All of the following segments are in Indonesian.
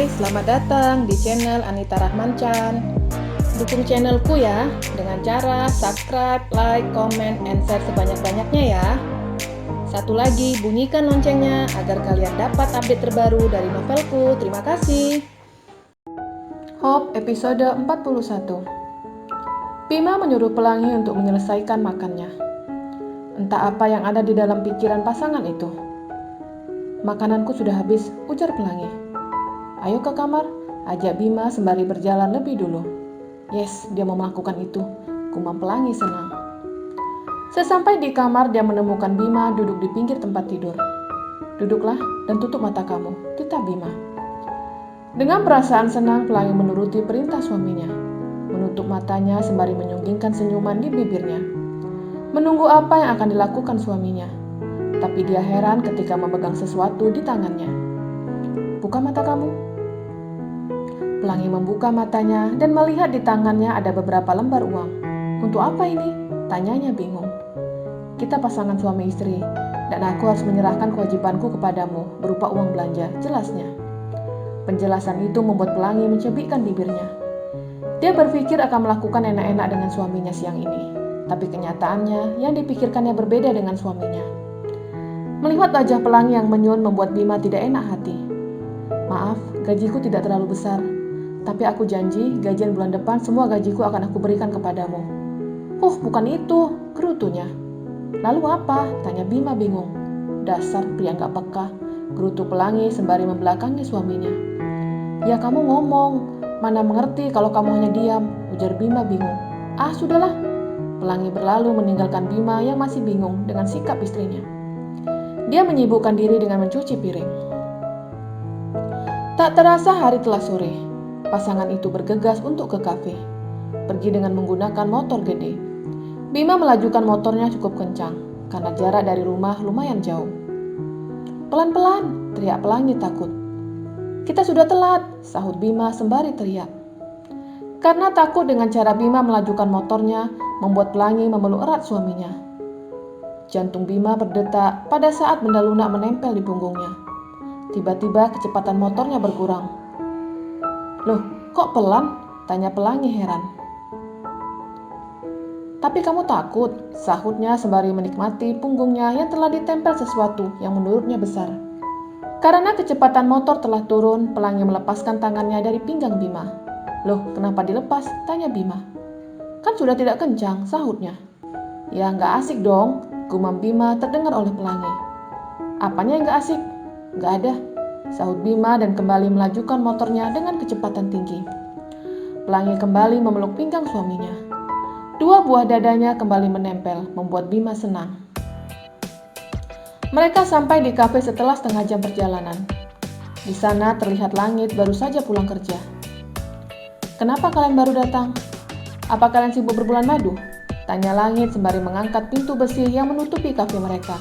Hai, selamat datang di channel Anita Rahman Chan. Dukung channelku ya dengan cara subscribe, like, comment, and share sebanyak-banyaknya ya. Satu lagi, bunyikan loncengnya agar kalian dapat update terbaru dari novelku. Terima kasih. Hope episode 41. Bima menyuruh Pelangi untuk menyelesaikan makannya. Entah apa yang ada di dalam pikiran pasangan itu. Makananku sudah habis, ujar Pelangi. Ayo ke kamar, ajak Bima sembari berjalan lebih dulu. Yes, dia mau melakukan itu, gumam Pelangi senang. Sesampai di kamar, dia menemukan Bima duduk di pinggir tempat tidur. Duduklah dan tutup mata kamu, titah Bima. Dengan perasaan senang, Pelangi menuruti perintah suaminya. Menutup matanya sembari menyunggingkan senyuman di bibirnya. Menunggu apa yang akan dilakukan suaminya. Tapi dia heran ketika memegang sesuatu di tangannya. Buka mata kamu. Pelangi membuka matanya dan melihat di tangannya ada beberapa lembar uang. Untuk apa ini? Tanyanya bingung. Kita pasangan suami istri, dan aku harus menyerahkan kewajibanku kepadamu berupa uang belanja, jelasnya. Penjelasan itu membuat Pelangi mencebikkan bibirnya. Dia berpikir akan melakukan enak-enak dengan suaminya siang ini. Tapi kenyataannya, yang dipikirkannya berbeda dengan suaminya. Melihat wajah Pelangi yang menyun membuat Bima tidak enak hati. Maaf, gajiku tidak terlalu besar. Tapi aku janji, gajian bulan depan semua gajiku akan aku berikan kepadamu. Bukan itu, gerutunya. Lalu apa? Tanya Bima bingung. Dasar pria gak peka, gerutu Pelangi sembari membelakangi suaminya. Ya kamu ngomong, mana mengerti kalau kamu hanya diam, ujar Bima bingung. Sudahlah. Pelangi berlalu meninggalkan Bima yang masih bingung dengan sikap istrinya. Dia menyibukkan diri dengan mencuci piring. Tak terasa hari telah sore. Pasangan itu bergegas untuk ke kafe. Pergi dengan menggunakan motor gede. Bima melajukan motornya cukup kencang, karena jarak dari rumah lumayan jauh. Pelan-pelan, teriak Pelangi takut. Kita sudah telat, sahut Bima sembari teriak. Karena takut dengan cara Bima melajukan motornya, membuat Pelangi memeluk erat suaminya. Jantung Bima berdetak pada saat benda lunak menempel di punggungnya. Tiba-tiba kecepatan motornya berkurang. Loh, kok pelan? Tanya Pelangi heran. Tapi kamu takut, sahutnya sembari menikmati punggungnya yang telah ditempel sesuatu yang menurutnya besar. Karena kecepatan motor telah turun, Pelangi melepaskan tangannya dari pinggang Bima. Loh, kenapa dilepas? Tanya Bima. Kan sudah tidak kencang, sahutnya. Ya, nggak asik dong, gumam Bima terdengar oleh Pelangi. Apanya yang nggak asik? Nggak ada, sahut Bima dan kembali melajukan motornya dengan kecepatan tinggi. Pelangi kembali memeluk pinggang suaminya. Dua buah dadanya kembali menempel, membuat Bima senang. Mereka sampai di kafe setelah setengah jam perjalanan. Di sana terlihat Langit baru saja pulang kerja. Kenapa kalian baru datang? Apa kalian sibuk berbulan madu? Tanya Langit sembari mengangkat pintu besi yang menutupi kafe mereka.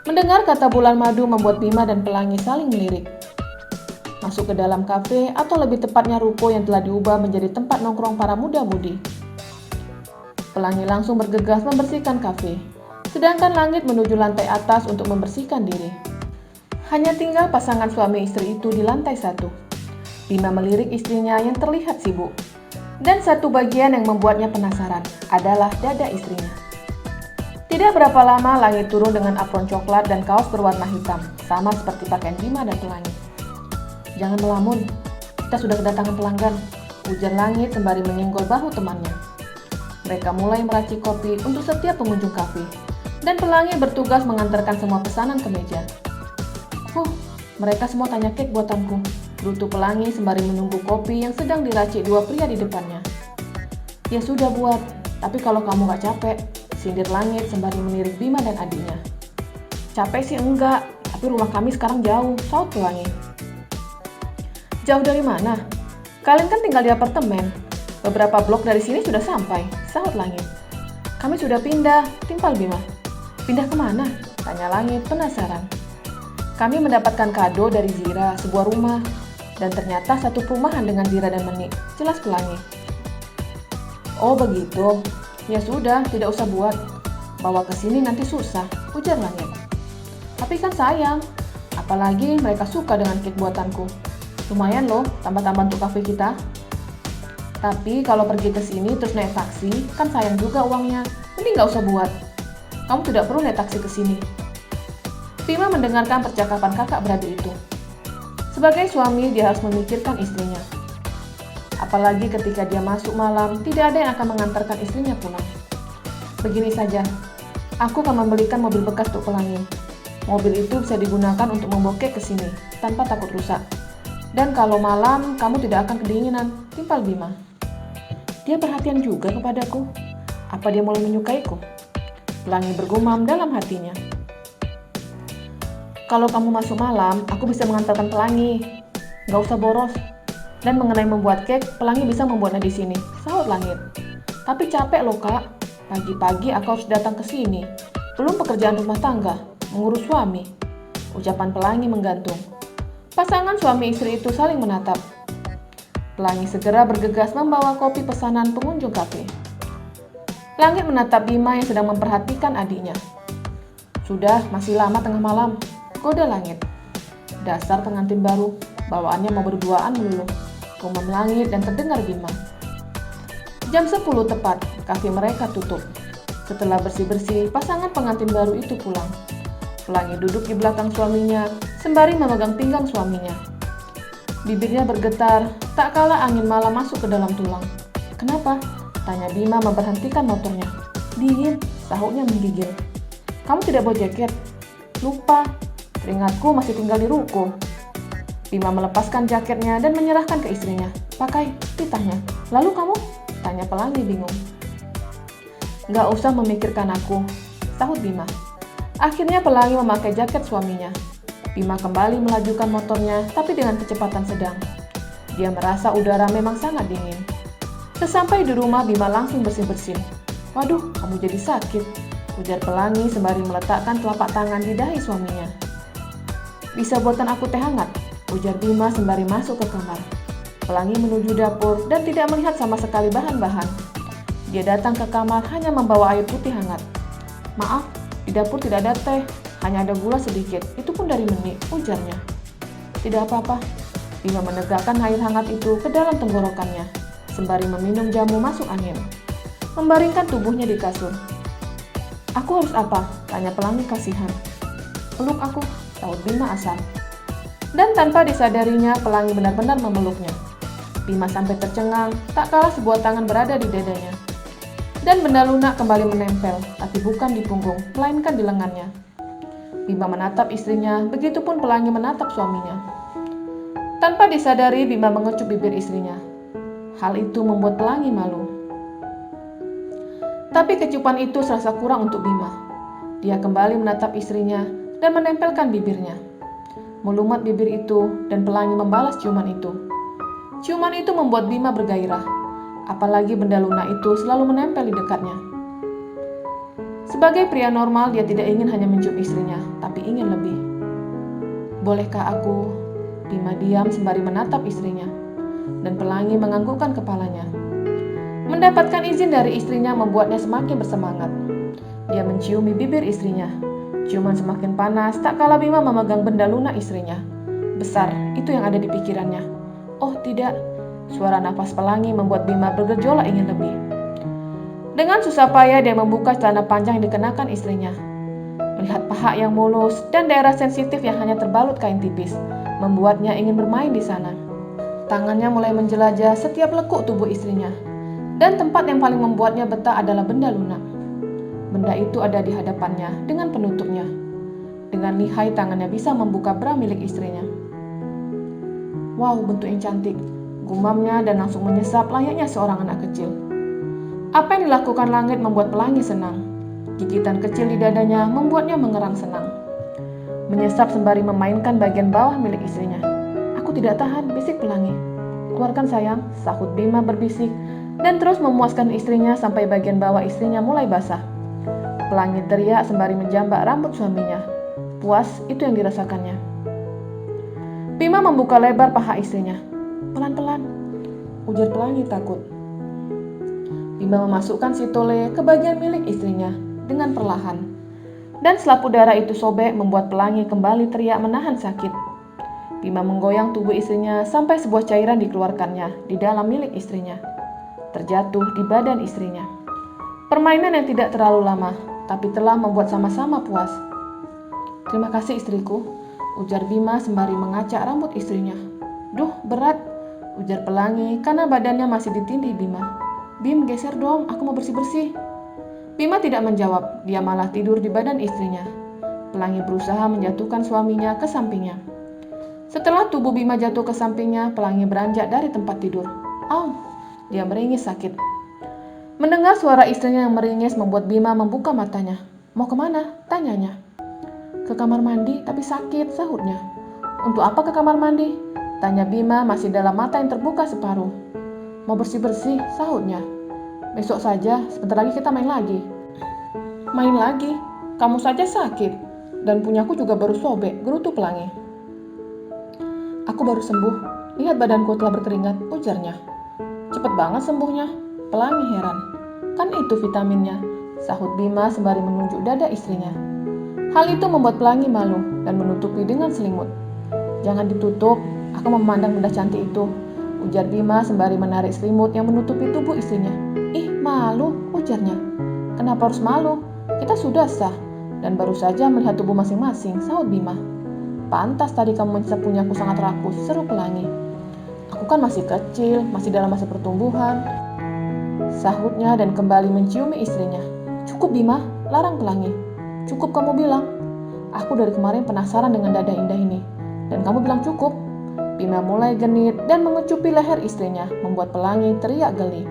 Mendengar kata bulan madu membuat Bima dan Pelangi saling melirik. Masuk ke dalam kafe atau lebih tepatnya ruko yang telah diubah menjadi tempat nongkrong para muda-mudi. Pelangi langsung bergegas membersihkan kafe, sedangkan Langit menuju lantai atas untuk membersihkan diri. Hanya tinggal pasangan suami istri itu di lantai 1. Bima melirik istrinya yang terlihat sibuk. Dan satu bagian yang membuatnya penasaran adalah dada istrinya. Tidak berapa lama Langit turun dengan apron coklat dan kaos berwarna hitam, sama seperti pakaian Bima dan Pelangi. Jangan melamun, kita sudah kedatangan pelanggan, ujar Langit sembari menyenggol bahu temannya. Mereka mulai meracik kopi untuk setiap pengunjung kafe, dan Pelangi bertugas mengantarkan semua pesanan ke meja. Mereka semua tanya kek buatanku, gerutu Pelangi sembari menunggu kopi yang sedang diracik dua pria di depannya. Ya sudah buat, tapi kalau kamu gak capek, sindir Langit sembari melirik Bima dan adiknya. Capek sih enggak, tapi rumah kami sekarang jauh, sahut Pelangi. Jauh dari mana? Kalian kan tinggal di apartemen. Beberapa blok dari sini sudah sampai, sahut Langit. Kami sudah pindah, timpal Bima. Pindah kemana? Tanya Langit penasaran. Kami mendapatkan kado dari Zira, sebuah rumah. Dan ternyata satu perumahan dengan Zira dan Menik, jelas Pelangi. Oh begitu. Ya sudah, tidak usah buat. Bawa ke sini nanti susah, ujar Langit. Tapi kan sayang, apalagi mereka suka dengan kek buatanku. Lumayan loh, tambah-tambah untuk kafe kita. Tapi kalau pergi ke sini terus naik taksi, kan sayang juga uangnya. Mending nggak usah buat. Kamu tidak perlu naik taksi ke sini. Bima mendengarkan percakapan kakak beradik itu. Sebagai suami, dia harus memikirkan istrinya. Apalagi ketika dia masuk malam, tidak ada yang akan mengantarkan istrinya pulang. Begini saja, aku akan membelikan mobil bekas untuk pelangi. Mobil itu bisa digunakan untuk membokek ke sini, tanpa takut rusak. Dan kalau malam, kamu tidak akan kedinginan, timpal Bima. Dia perhatian juga kepadaku. Apa dia mulai menyukaiku? Pelangi bergumam dalam hatinya. Kalau kamu masuk malam, aku bisa mengantarkan Pelangi. Gak usah boros. Dan mengenai membuat kek, Pelangi bisa membuatnya di sini, sahut Langit. Tapi capek loh kak. Pagi-pagi aku harus datang ke sini. Belum pekerjaan rumah tangga, mengurus suami. Ucapan Pelangi menggantung. Pasangan suami istri itu saling menatap. Pelangi segera bergegas membawa kopi pesanan pengunjung kafe. Langit menatap Bima yang sedang memperhatikan adiknya. Sudah, masih lama tengah malam, goda Langit. Dasar pengantin baru, bawaannya mau berduaan melulu. Gumam Langit dan terdengar Bima. Jam 10 tepat, kafe mereka tutup. Setelah bersih-bersih, pasangan pengantin baru itu pulang. Pelangi duduk di belakang suaminya, sembari memegang pinggang suaminya. Bibirnya bergetar, tak kala angin malam masuk ke dalam tulang. Kenapa? Tanya Bima memberhentikan motornya. Dingin, sahutnya menggigil. Kamu tidak bawa jaket? Lupa, teringatku masih tinggal di ruko. Bima melepaskan jaketnya dan menyerahkan ke istrinya. Pakai, titahnya. Lalu kamu? Tanya Pelangi bingung. Gak usah memikirkan aku, sahut Bima. Akhirnya Pelangi memakai jaket suaminya. Bima kembali melajukan motornya, tapi dengan kecepatan sedang. Dia merasa udara memang sangat dingin. Sesampai di rumah, Bima langsung bersih-bersih. Waduh, kamu jadi sakit, ujar Pelangi sembari meletakkan telapak tangan di dahi suaminya. Bisa buatkan aku teh hangat, ujar Bima sembari masuk ke kamar. Pelangi menuju dapur dan tidak melihat sama sekali bahan-bahan. Dia datang ke kamar hanya membawa air putih hangat. Maaf, di dapur tidak ada teh, hanya ada gula sedikit, itu pun dari Meni, ujarnya. Tidak apa-apa. Bima menegakkan air hangat itu ke dalam tenggorokannya, sembari meminum jamu masuk angin. Membaringkan tubuhnya di kasur. Aku harus apa? Tanya Pelangi kasihan. Peluk aku, sahut Bima asal. Dan tanpa disadarinya, Pelangi benar-benar memeluknya. Bima sampai tercengang, tak kalah sebuah tangan berada di dadanya. Dan benda lunak kembali menempel, tapi bukan di punggung, melainkan di lengannya. Bima menatap istrinya, begitupun Pelangi menatap suaminya. Tanpa disadari, Bima mengecup bibir istrinya. Hal itu membuat Pelangi malu. Tapi kecupan itu serasa kurang untuk Bima. Dia kembali menatap istrinya dan menempelkan bibirnya. Melumat bibir itu dan Pelangi membalas ciuman itu. Ciuman itu membuat Bima bergairah. Apalagi benda lunak itu selalu menempel di dekatnya. Sebagai pria normal, dia tidak ingin hanya mencium istrinya, tapi ingin lebih. Bolehkah aku? Bima diam sembari menatap istrinya, dan Pelangi menganggukkan kepalanya. Mendapatkan izin dari istrinya membuatnya semakin bersemangat. Dia menciumi bibir istrinya. Ciuman semakin panas, tak kala Bima memegang benda lunak istrinya. Besar, itu yang ada di pikirannya. Oh tidak, suara nafas Pelangi membuat Bima bergejolak ingin lebih. Dengan susah payah dia membuka celana panjang yang dikenakan istrinya. Melihat paha yang mulus dan daerah sensitif yang hanya terbalut kain tipis, membuatnya ingin bermain di sana. Tangannya mulai menjelajah setiap lekuk tubuh istrinya. Dan tempat yang paling membuatnya betah adalah benda lunak. Benda itu ada di hadapannya dengan penutupnya. Dengan lihai tangannya bisa membuka bra milik istrinya. Wow, bentuk yang cantik, gumamnya dan langsung menyesap layaknya seorang anak kecil. Apa yang dilakukan Langit membuat Pelangi senang. Gigitan kecil di dadanya membuatnya mengerang senang. Menyesap sembari memainkan bagian bawah milik istrinya. Aku tidak tahan, bisik Pelangi. Keluarkan sayang, sahut Bima berbisik dan terus memuaskan istrinya sampai bagian bawah istrinya mulai basah. Pelangi teriak sembari menjambak rambut suaminya. Puas, itu yang dirasakannya. Bima membuka lebar paha istrinya. Pelan-pelan, ujar Pelangi takut. Bima memasukkan si tole ke bagian milik istrinya dengan perlahan. Dan selap udara itu sobek membuat Pelangi kembali teriak menahan sakit. Bima menggoyang tubuh istrinya sampai sebuah cairan dikeluarkannya di dalam milik istrinya, terjatuh di badan istrinya. Permainan yang tidak terlalu lama, tapi telah membuat sama-sama puas. "Terima kasih istriku," ujar Bima sembari mengacak rambut istrinya. "Duh, berat," ujar Pelangi karena badannya masih ditindih Bima. "Bim, geser dong, aku mau bersih-bersih." Bima tidak menjawab, dia malah tidur di badan istrinya. Pelangi berusaha menjatuhkan suaminya ke sampingnya. Setelah tubuh Bima jatuh ke sampingnya, Pelangi beranjak dari tempat tidur. "Au!" Dia meringis sakit. Mendengar suara istrinya yang meringis membuat Bima membuka matanya. "Mau kemana?" tanyanya. "Ke kamar mandi, tapi sakit," sahutnya. "Untuk apa ke kamar mandi?" tanya Bima masih dalam mata yang terbuka separuh. "Mau bersih-bersih," sahutnya. "Besok saja, sebentar lagi kita main lagi." "Main lagi? Kamu saja sakit, dan punyaku juga baru sobek," gerutu Pelangi. "Aku baru sembuh, lihat badanku telah berkeringat," ujarnya. "Cepet banget sembuhnya," Pelangi heran. "Kan itu vitaminnya," sahut Bima sembari menunjuk dada istrinya. Hal itu membuat Pelangi malu dan menutupi dengan selimut. "Jangan ditutup, aku memandang benda cantik itu," ujar Bima sembari menarik selimut yang menutupi tubuh istrinya. "Ih, malu," ujarnya. "Kenapa harus malu? Kita sudah sah dan baru saja melihat tubuh masing-masing," sahut Bima. "Pantas tadi kamu mencap punyaku sangat rakus," seru Pelangi. "Aku kan masih kecil, masih dalam masa pertumbuhan," sahutnya dan kembali menciumi istrinya. "Cukup Bima," larang Pelangi. "Cukup kamu bilang. Aku dari kemarin penasaran dengan dada indah ini, dan kamu bilang cukup." Bima mulai genit dan mengecupi leher istrinya, membuat Pelangi teriak geli.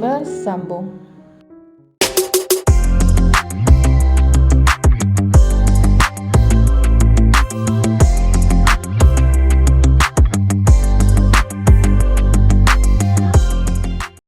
Bersambung.